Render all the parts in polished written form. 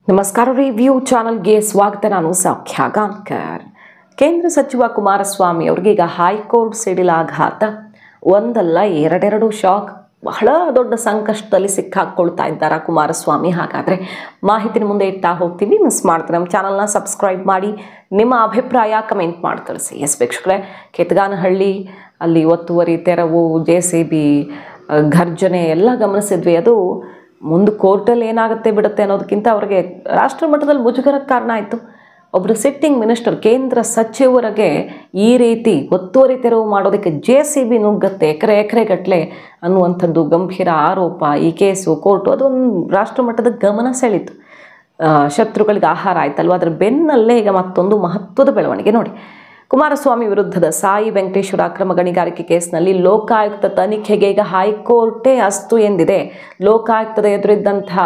ನಮಸ್ಕಾರ ರಿವ್ಯೂ ಚಾನಲ್ಗೆ ಸ್ವಾಗತ. ನಾನು ಸೌಖ್ಯ ಗಾಂಕರ್. ಕೇಂದ್ರ ಸಚಿವ ಕುಮಾರಸ್ವಾಮಿ ಅವರಿಗೆ ಈಗ ಹೈಕೋರ್ಟ್ ಸಿಡಿಲ ಆಘಾತ. ಒಂದಲ್ಲ ಎರಡೆರಡು ಶಾಕ್. ಬಹಳ ದೊಡ್ಡ ಸಂಕಷ್ಟದಲ್ಲಿ ಸಿಕ್ಕಾಕೊಳ್ತಾ ಇದ್ದಾರೆ ಕುಮಾರಸ್ವಾಮಿ. ಹಾಗಾದರೆ ಮಾಹಿತಿನ ಮುಂದೆ ಇಡ್ತಾ ಹೋಗ್ತೀವಿ. ಮಿಸ್ ಮಾಡ್ತಾರೆ ನಮ್ಮ ಚಾನಲ್ನ ಸಬ್ಸ್ಕ್ರೈಬ್ ಮಾಡಿ, ನಿಮ್ಮ ಅಭಿಪ್ರಾಯ ಕಮೆಂಟ್ ಮಾಡಿ ತಿಳಿಸಿ. ಎಸ್ ವೀಕ್ಷಕರೇ, ಕೆತ್ತಗಾನಹಳ್ಳಿ ಅಲ್ಲಿ ಒತ್ತುವರಿ ತೆರವು, JCB ಘರ್ಜನೆ ಎಲ್ಲ ಗಮನಿಸಿದ್ವಿ. ಅದು ಮುಂದೆ ಕೋರ್ಟಲ್ಲಿ ಏನಾಗುತ್ತೆ ಬಿಡುತ್ತೆ ಅನ್ನೋದಕ್ಕಿಂತ ಅವ್ರಿಗೆ ರಾಷ್ಟ್ರ ಮಟ್ಟದಲ್ಲಿ ಮುಜುಗರಕ್ಕೆ ಕಾರಣ ಆಯಿತು. ಒಬ್ಬರು ಸಿಟ್ಟಿಂಗ್ ಮಿನಿಸ್ಟರ್, ಕೇಂದ್ರ ಸಚಿವರಿಗೆ ಈ ರೀತಿ ಒತ್ತುವರಿ ತೆರವು ಮಾಡೋದಕ್ಕೆ JCB ನುಗ್ಗತ್ತೆ ಎಕರೆಗಟ್ಟಲೆ ಅನ್ನುವಂಥದ್ದು ಗಂಭೀರ ಆರೋಪ. ಈ ಕೇಸು ಕೋರ್ಟು ಅದೊಂದು ರಾಷ್ಟ್ರ ಮಟ್ಟದ ಗಮನ ಸೆಳೀತು. ಶತ್ರುಗಳಿಗೆ ಆಹಾರ ಆಯ್ತಲ್ವ. ಅದರ ಬೆನ್ನಲ್ಲೇ ಈಗ ಮತ್ತೊಂದು ಮಹತ್ವದ ಬೆಳವಣಿಗೆ ನೋಡಿ. ಕುಮಾರಸ್ವಾಮಿ ವಿರುದ್ಧದ ಸಾಯಿ ವೆಂಕಟೇಶ್ವರ ಅಕ್ರಮ ಗಣಿಗಾರಿಕೆ ಕೇಸ್ನಲ್ಲಿ ಲೋಕಾಯುಕ್ತ ತನಿಖೆಗೆ ಈಗ ಹೈಕೋರ್ಟೇ ಅಸ್ತು ಎಂದಿದೆ. ಲೋಕಾಯುಕ್ತದ ಎದುರಿದ್ದಂತಹ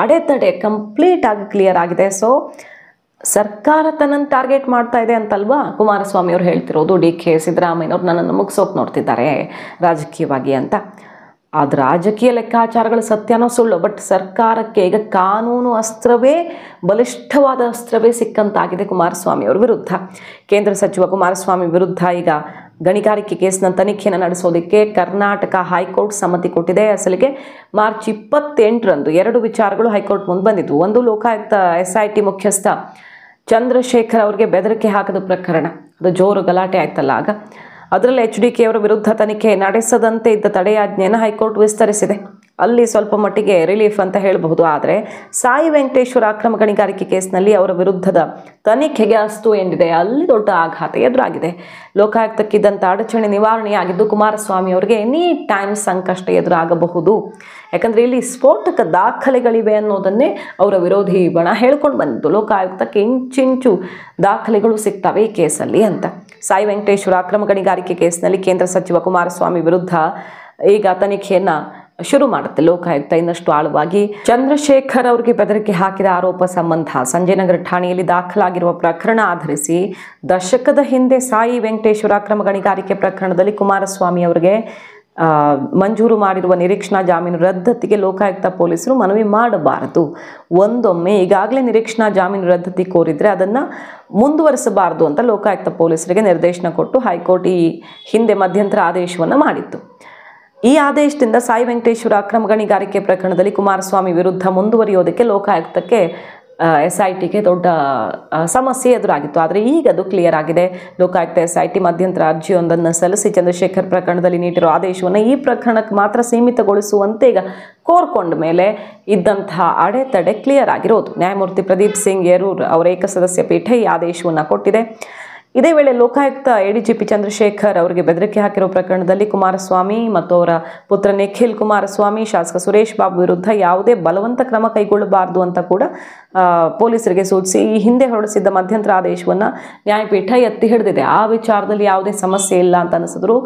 ಅಡೆತಡೆ ಕಂಪ್ಲೀಟ್ ಆಗಿ ಕ್ಲಿಯರ್ ಆಗಿದೆ. ಸೊ ಸರ್ಕಾರ ತನ್ನನ್ನು ಟಾರ್ಗೆಟ್ ಮಾಡ್ತಾ ಇದೆ ಅಂತಲ್ವಾ ಕುಮಾರಸ್ವಾಮಿ ಅವರು ಹೇಳ್ತಿರೋದು. DK ಸಿದ್ದರಾಮಯ್ಯನವ್ರು ನನ್ನನ್ನು ಮುಗಿಸೋಕೆ ನೋಡ್ತಿದ್ದಾರೆ ರಾಜಕೀಯವಾಗಿ ಅಂತ. ಅದು ರಾಜಕೀಯ ಲೆಕ್ಕಾಚಾರಗಳು ಸತ್ಯನೋ ಸುಳ್ಳು, ಬಟ್ ಸರ್ಕಾರಕ್ಕೆ ಈಗ ಕಾನೂನು ಅಸ್ತ್ರವೇ, ಬಲಿಷ್ಠವಾದ ಅಸ್ತ್ರವೇ ಸಿಕ್ಕಂತಾಗಿದೆ ಕುಮಾರಸ್ವಾಮಿ ಅವರ ವಿರುದ್ಧ. ಕೇಂದ್ರ ಸಚಿವ ಕುಮಾರಸ್ವಾಮಿ ವಿರುದ್ಧ ಈಗ ಗಣಿಗಾರಿಕೆ ಕೇಸ್ನ ತನಿಖೆಯನ್ನು ನಡೆಸೋದಕ್ಕೆ ಕರ್ನಾಟಕ ಹೈಕೋರ್ಟ್ ಸಮ್ಮತಿ ಕೊಟ್ಟಿದೆ. ಅಸಲಿಗೆ ಮಾರ್ಚ್ 28ರಂದು ಎರಡು ವಿಚಾರಗಳು ಹೈಕೋರ್ಟ್ ಮುಂದೆ ಬಂದಿದ್ವು. ಒಂದು, ಲೋಕಾಯುಕ್ತ SIT ಮುಖ್ಯಸ್ಥ ಚಂದ್ರಶೇಖರ್ ಅವರಿಗೆ ಬೆದರಿಕೆ ಹಾಕದ ಪ್ರಕರಣ, ಅದು ಜೋರು ಗಲಾಟೆ ಆಯ್ತಲ್ಲ. ಆಗ ಅದರಲ್ಲಿ HDK ಅವರ ವಿರುದ್ಧ ತನಿಖೆ ನಡೆಸದಂತೆ ಇದ್ದ ತಡೆಯಾಜ್ಞೆಯನ್ನು ಹೈಕೋರ್ಟ್ ವಿಸ್ತರಿಸಿದೆ. ಅಲ್ಲಿ ಸ್ವಲ್ಪ ಮಟ್ಟಿಗೆ ರಿಲೀಫ್ ಅಂತ ಹೇಳಬಹುದು. ಆದರೆ ಸಾಯಿ ವೆಂಕಟೇಶ್ವರ ಅಕ್ರಮ ಗಣಿಗಾರಿಕೆ ಕೇಸ್ನಲ್ಲಿ ಅವರ ವಿರುದ್ಧದ ತನಿಖೆಗೆ ಅಸ್ತು ಎಂದಿದೆ. ಅಲ್ಲಿ ದೊಡ್ಡ ಆಘಾತ ಎದುರಾಗಿದೆ. ಲೋಕಾಯುಕ್ತಕ್ಕಿದ್ದಂಥ ಅಡಚಣೆ ನಿವಾರಣೆಯಾಗಿದ್ದು ಕುಮಾರಸ್ವಾಮಿ ಅವರಿಗೆ ಎನಿ ಟೈಮ್ ಸಂಕಷ್ಟ ಎದುರಾಗಬಹುದು. ಯಾಕಂದರೆ ಇಲ್ಲಿ ಸ್ಫೋಟಕ ದಾಖಲೆಗಳಿವೆ ಅನ್ನೋದನ್ನೇ ಅವರ ವಿರೋಧಿ ಬಣ ಹೇಳ್ಕೊಂಡು ಬಂದಿದ್ದು. ಲೋಕಾಯುಕ್ತಕ್ಕೆ ಇಂಚಿಂಚು ದಾಖಲೆಗಳು ಸಿಗ್ತವೆ ಈ ಕೇಸಲ್ಲಿ ಅಂತ. ಸಾಯಿ ವೆಂಕಟೇಶ್ವರ ಅಕ್ರಮ ಗಣಿಗಾರಿಕೆ ಕೇಸ್ನಲ್ಲಿ ಕೇಂದ್ರ ಸಚಿವ ಕುಮಾರಸ್ವಾಮಿ ವಿರುದ್ಧ ಈಗ ತನಿಖೆಯನ್ನು ಶುರು ಮಾಡುತ್ತೆ ಲೋಕಾಯುಕ್ತ ಇನ್ನಷ್ಟು ಆಳವಾಗಿ. ಚಂದ್ರಶೇಖರ್ ಅವರಿಗೆ ಬೆದರಿಕೆ ಹಾಕಿದ ಆರೋಪ ಸಂಬಂಧ ಸಂಜಯನಗರ ಠಾಣೆಯಲ್ಲಿ ದಾಖಲಾಗಿರುವ ಪ್ರಕರಣ ಆಧರಿಸಿ ದಶಕದ ಹಿಂದೆ ಸಾಯಿ ವೆಂಕಟೇಶ್ವರ ಅಕ್ರಮ ಗಣಿಗಾರಿಕೆ ಪ್ರಕರಣದಲ್ಲಿ ಕುಮಾರಸ್ವಾಮಿ ಅವರಿಗೆ ಮಂಜೂರು ಮಾಡಿರುವ ನಿರೀಕ್ಷಣಾ ಜಾಮೀನು ರದ್ದತಿಗೆ ಲೋಕಾಯುಕ್ತ ಪೊಲೀಸರು ಮನವಿ ಮಾಡಬಾರದು. ಒಂದೊಮ್ಮೆ ಈಗಾಗಲೇ ನಿರೀಕ್ಷಣಾ ಜಾಮೀನು ರದ್ದತಿ ಕೋರಿದರೆ ಅದನ್ನು ಮುಂದುವರಿಸಬಾರದು ಅಂತ ಲೋಕಾಯುಕ್ತ ಪೊಲೀಸರಿಗೆ ನಿರ್ದೇಶನ ಕೊಟ್ಟು ಹೈಕೋರ್ಟ್ ಈ ಹಿಂದೆ ಮಧ್ಯಂತರ ಆದೇಶವನ್ನು ಮಾಡಿತ್ತು. ಈ ಆದೇಶದಿಂದ ಸಾಯಿ ವೆಂಕಟೇಶ್ವರ ಅಕ್ರಮ ಗಣಿಗಾರಿಕೆ ಪ್ರಕರಣದಲ್ಲಿ ಕುಮಾರಸ್ವಾಮಿ ವಿರುದ್ಧ ಮುಂದುವರಿಯೋದಕ್ಕೆ ಲೋಕಾಯುಕ್ತಕ್ಕೆ SITಗೆ ದೊಡ್ಡ ಸಮಸ್ಯೆ ಎದುರಾಗಿತ್ತು. ಆದರೆ ಈಗ ಅದು ಕ್ಲಿಯರ್ ಆಗಿದೆ. ಲೋಕಾಯುಕ್ತ SIT ಮಧ್ಯಂತರ ಅರ್ಜಿಯೊಂದನ್ನು ಸಲ್ಲಿಸಿ ಚಂದ್ರಶೇಖರ್ ಪ್ರಕರಣದಲ್ಲಿ ನೀಡಿರೋ ಆದೇಶವನ್ನು ಈ ಪ್ರಕರಣಕ್ಕೆ ಮಾತ್ರ ಸೀಮಿತಗೊಳಿಸುವಂತೆ ಈಗ ಕೋರ್ಕೊಂಡ ಮೇಲೆ ಇದ್ದಂತಹ ಅಡೆತಡೆ ಕ್ಲಿಯರ್ ಆಗಿರೋದು. ನ್ಯಾಯಮೂರ್ತಿ ಪ್ರದೀಪ್ ಸಿಂಗ್ ಯರೂರ್ ಅವರ ಏಕಸದಸ್ಯ ಪೀಠ ಈ ಆದೇಶವನ್ನು ಕೊಟ್ಟಿದೆ. ಇದೇ ವೇಳೆ ಲೋಕಾಯುಕ್ತ ADGP ಚಂದ್ರಶೇಖರ್ ಅವರಿಗೆ ಬೆದರಿಕೆ ಹಾಕಿರೋ ಪ್ರಕರಣದಲ್ಲಿ ಕುಮಾರಸ್ವಾಮಿ ಮತ್ತು ಅವರ ಪುತ್ರ ನಿಖಿಲ್ ಕುಮಾರಸ್ವಾಮಿ, ಶಾಸಕ ಸುರೇಶ್ ಬಾಬು ವಿರುದ್ಧ ಯಾವುದೇ ಬಲವಂತ ಕ್ರಮ ಕೈಗೊಳ್ಳಬಾರದು ಅಂತ ಕೂಡ ಪೊಲೀಸರಿಗೆ ಸೂಚಿಸಿ ಈ ಹಿಂದೆ ಹೊರಡಿಸಿದ್ದ ಮಧ್ಯಂತರ ಆದೇಶವನ್ನು ನ್ಯಾಯಪೀಠ ಎತ್ತಿ ಹಿಡಿದಿದೆ. ಆ ವಿಚಾರದಲ್ಲಿ ಯಾವುದೇ ಸಮಸ್ಯೆ ಇಲ್ಲ ಅಂತ ಅನಿಸಿದ್ರು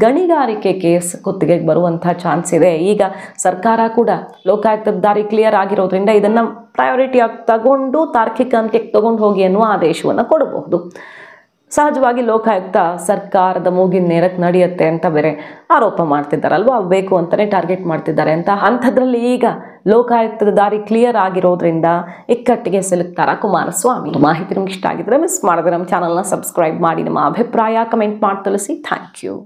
ಗಣಿಗಾರಿಕೆ ಕೇಸ್ ಕುತ್ತಿಗೆಗೆ ಬರುವಂಥ ಚಾನ್ಸ್ ಇದೆ. ಈಗ ಸರ್ಕಾರ ಕೂಡ ಲೋಕಾಯುಕ್ತದ ದಾರಿ ಕ್ಲಿಯರ್ ಆಗಿರೋದ್ರಿಂದ ಇದನ್ನು ಪ್ರಯಾರಿಟಿಯಾಗಿ ತಗೊಂಡು ತಾರ್ಕಿಕ ಅಂತ್ಯಕ್ಕೆ ತಗೊಂಡು ಹೋಗಿ ಅನ್ನುವ ಆದೇಶವನ್ನು ಕೊಡಬಹುದು. ಸಹಜವಾಗಿ ಲೋಕಾಯುಕ್ತ ಸರ್ಕಾರದ ಮೂಗಿನ ನೇರಕ್ಕೆ ನಡೆಯುತ್ತೆ ಅಂತ ಬೇರೆ ಆರೋಪ ಮಾಡ್ತಿದ್ದಾರಲ್ವ, ಬೇಕು ಅಂತಲೇ ಟಾರ್ಗೆಟ್ ಮಾಡ್ತಿದ್ದಾರೆ ಅಂತ. ಅಂಥದ್ರಲ್ಲಿ ಈಗ ಲೋಕಾಯುಕ್ತದ ದಾರಿ ಕ್ಲಿಯರ್ ಆಗಿರೋದ್ರಿಂದ ಇಕ್ಕಟ್ಟಿಗೆ ಸಿಲುಕ್ತಾರ ಕುಮಾರಸ್ವಾಮಿ. ಮಾಹಿತಿ ನಿಮ್ಗೆ ಇಷ್ಟ ಆಗಿದ್ರೆ ಮಿಸ್ ಮಾಡಿದ್ರೆ ನಮ್ಮ ಚಾನಲ್ನ ಸಬ್ಸ್ಕ್ರೈಬ್ ಮಾಡಿ, ನಿಮ್ಮ ಅಭಿಪ್ರಾಯ ಕಮೆಂಟ್ ಮಾಡಿ ತಿಳಿಸಿ. Thank you.